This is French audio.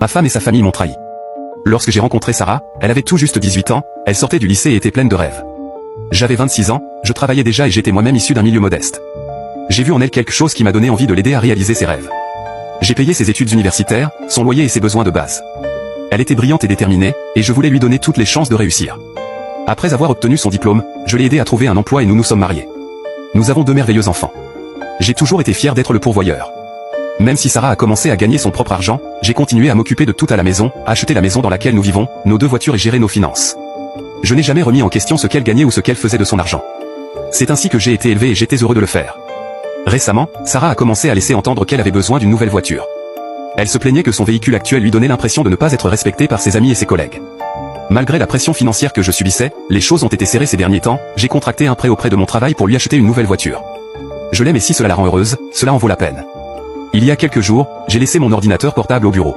Ma femme et sa famille m'ont trahi. Lorsque j'ai rencontré Sarah, elle avait tout juste 18 ans, elle sortait du lycée et était pleine de rêves. J'avais 26 ans, je travaillais déjà et j'étais moi-même issu d'un milieu modeste. J'ai vu en elle quelque chose qui m'a donné envie de l'aider à réaliser ses rêves. J'ai payé ses études universitaires, son loyer et ses besoins de base. Elle était brillante et déterminée, et je voulais lui donner toutes les chances de réussir. Après avoir obtenu son diplôme, je l'ai aidée à trouver un emploi et nous nous sommes mariés. Nous avons 2 merveilleux enfants. J'ai toujours été fier d'être le pourvoyeur. Même si Sarah a commencé à gagner son propre argent, j'ai continué à m'occuper de tout à la maison, à acheter la maison dans laquelle nous vivons, nos 2 voitures et gérer nos finances. Je n'ai jamais remis en question ce qu'elle gagnait ou ce qu'elle faisait de son argent. C'est ainsi que j'ai été élevé et j'étais heureux de le faire. Récemment, Sarah a commencé à laisser entendre qu'elle avait besoin d'une nouvelle voiture. Elle se plaignait que son véhicule actuel lui donnait l'impression de ne pas être respecté par ses amis et ses collègues. Malgré la pression financière que je subissais, les choses ont été serrées ces derniers temps, j'ai contracté un prêt auprès de mon travail pour lui acheter une nouvelle voiture. Je l'aime et si cela la rend heureuse, cela en vaut la peine. Il y a quelques jours, j'ai laissé mon ordinateur portable au bureau.